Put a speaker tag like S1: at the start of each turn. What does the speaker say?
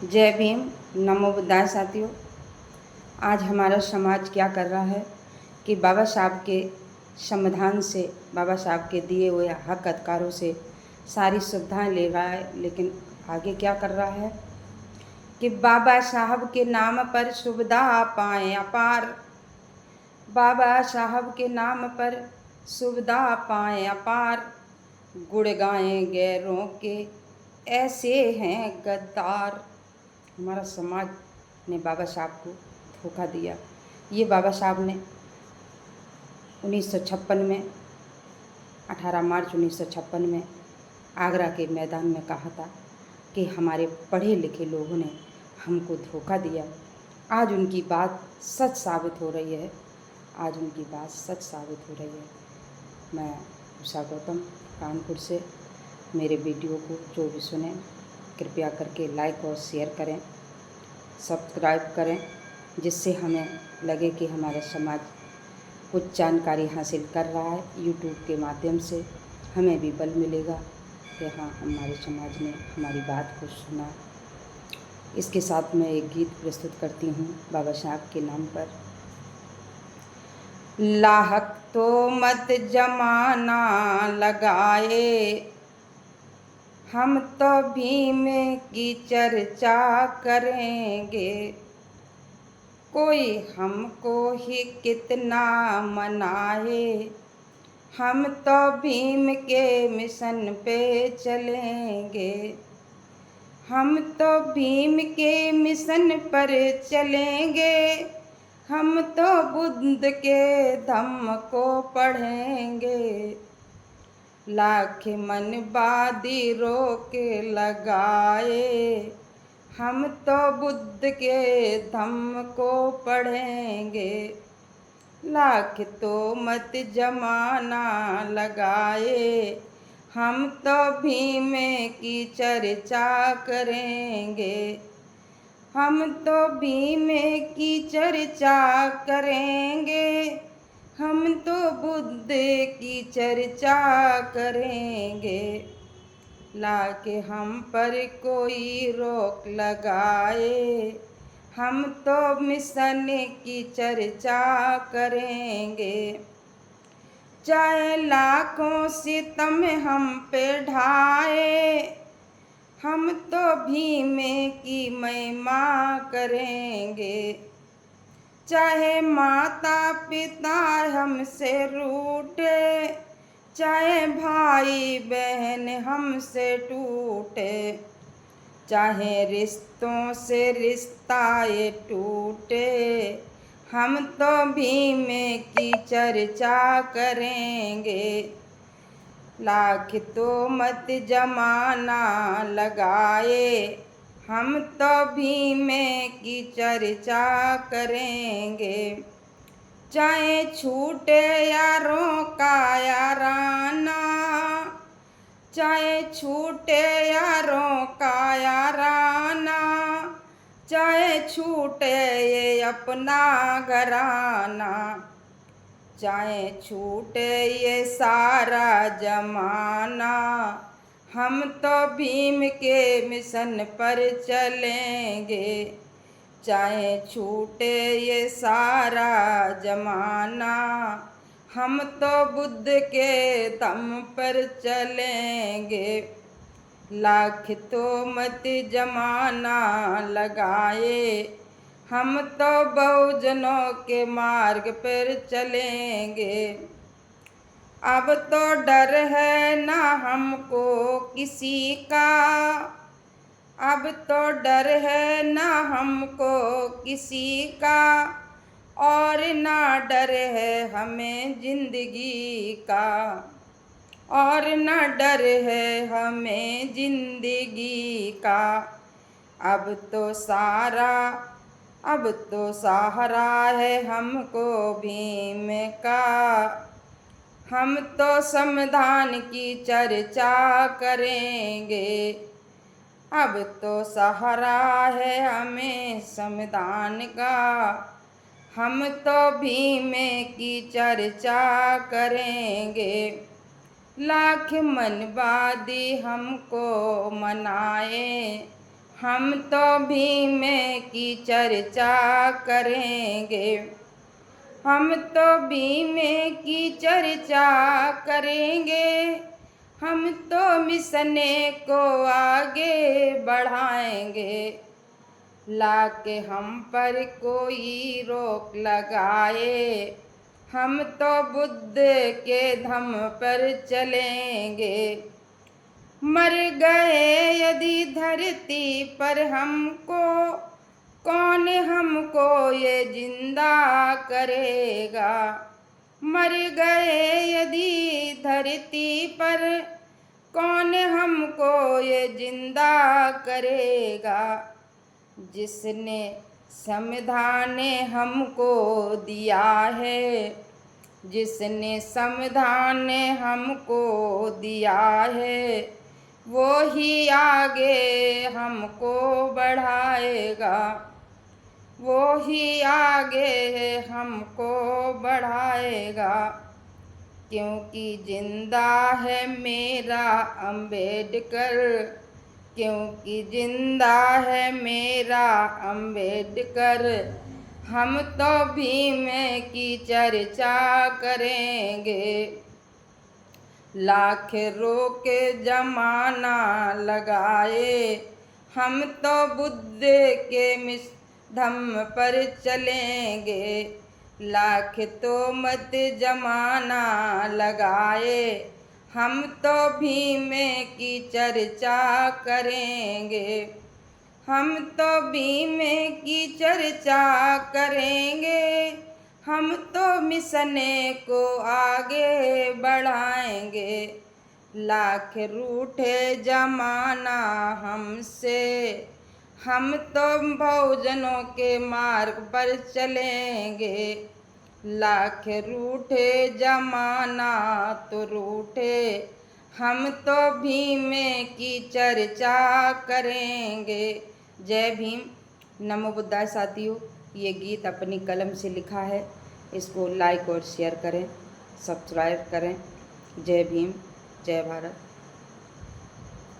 S1: जय भीम। नमो बुद्धाय साथियों। आज हमारा समाज क्या कर रहा है कि बाबा साहब के संविधान से, बाबा साहब के दिए हुए हक अधिकारों से सारी सुविधाएं ले रहा है, लेकिन आगे क्या कर रहा है कि बाबा साहब के नाम पर सुविधा पाएं अपार। बाबा साहब के नाम पर सुविधा पाएं अपार, गुण गाएं गैरों के ऐसे हैं गद्दार। हमारा समाज ने बाबा साहब को धोखा दिया। ये बाबा साहब ने 1956 में 18 मार्च 1956 में आगरा के मैदान में कहा था कि हमारे पढ़े लिखे लोगों ने हमको धोखा दिया। आज उनकी बात सच साबित हो रही है। आज उनकी बात सच साबित हो रही है। मैं उषा गौतम कानपुर से। मेरे वीडियो को जो भी सुने कृपया करके लाइक और शेयर करें, सब्सक्राइब करें, जिससे हमें लगे कि हमारा समाज कुछ जानकारी हासिल कर रहा है। यूट्यूब के माध्यम से हमें भी बल मिलेगा कि हाँ, हमारे समाज ने हमारी बात को सुना। इसके साथ मैं एक गीत प्रस्तुत करती हूँ बाबा साहब के नाम पर। लाहक तो मत जमाना लगाए, हम तो भीम की चर्चा करेंगे। कोई हमको ही कितना मनाए, हम तो भीम के मिशन पे चलेंगे। हम तो भीम के मिशन पर चलेंगे। हम तो बुद्ध के धम्म को पढ़ेंगे। लाख मनवादी रोक लगाए, हम तो बुद्ध के धम्म को पढ़ेंगे। लाख तो मत जमाना लगाए, हम तो भीम की चर्चा करेंगे। हम तो भीम की चर्चा करेंगे। हम तो बुद्ध की चर्चा करेंगे। लाके हम पर कोई रोक लगाए, हम तो मिशन की चर्चा करेंगे। चाहे लाखों सितम हम पे ढाए, हम तो भीम की महिमा करेंगे। चाहे माता पिता हमसे रूठे, चाहे भाई बहन हमसे टूटे, चाहे रिश्तों से रिश्ता ये टूटे, हम तो भीम की चर्चा करेंगे। लाख तो मत जमाना लगाए, हम तो भीम की चर्चा करेंगे। चाहे छूटे यारों का याराना, चाहे छूटे यारों का याराना, चाहे छूटे ये अपना घराना, चाहे छूटे ये सारा जमाना, हम तो भीम के मिशन पर चलेंगे। चाहे छूटे ये सारा जमाना, हम तो बुद्ध के दम पर चलेंगे। लाख तो मत जमाना लगाए, हम तो बहुजनों के मार्ग पर चलेंगे। अब तो डर है ना हमको किसी का, अब तो डर है ना हमको किसी का, और ना डर है हमें जिंदगी का, और ना डर है हमें जिंदगी का। अब तो सहारा है हमको भीम का। हम तो संविधान की चर्चा करेंगे। अब तो सहारा है हमें संविधान का। हम तो भीम की चर्चा करेंगे। लाख मनवादी हमको मनाए, हम तो भीम की चर्चा करेंगे, हम तो भीम की चर्चा करेंगे, हम तो मिशन को आगे बढ़ाएंगे। लाके हम पर कोई रोक लगाए, हम तो बुद्ध के धम पर चलेंगे। मर गए यदि धरती पर हमको, कौन हमको ये जिंदा करेगा। मर गए यदि धरती पर, कौन हमको ये जिंदा करेगा। जिसने संविधान हमको दिया है, जिसने संविधान हमको दिया है, वो ही आगे हमको बढ़ाएगा, वो ही आगे हमको बढ़ाएगा। क्योंकि जिंदा है मेरा अम्बेडकर, क्योंकि जिंदा है मेरा अम्बेडकर। हम तो भीम की चर्चा करेंगे। लाख रोक जमाना लगाए, हम तो बुद्ध के धम पर चलेंगे। लाख तो मत जमाना लगाए, हम तो भीम की चर्चा करेंगे, हम तो भीम की चर्चा करेंगे। हम तो मिशन को आगे बढ़ाएंगे। लाख रूठे जमाना हमसे, हम तो बहुजनों के मार्ग पर चलेंगे। लाख रूठे जमाना तो रूठे, हम तो भीम की चर्चा करेंगे। जय भीम। नमो बुद्धाय। साथियों, ये गीत अपनी कलम से लिखा है। इसको लाइक और शेयर करें, सब्सक्राइब करें। जय भीम, जय भारत।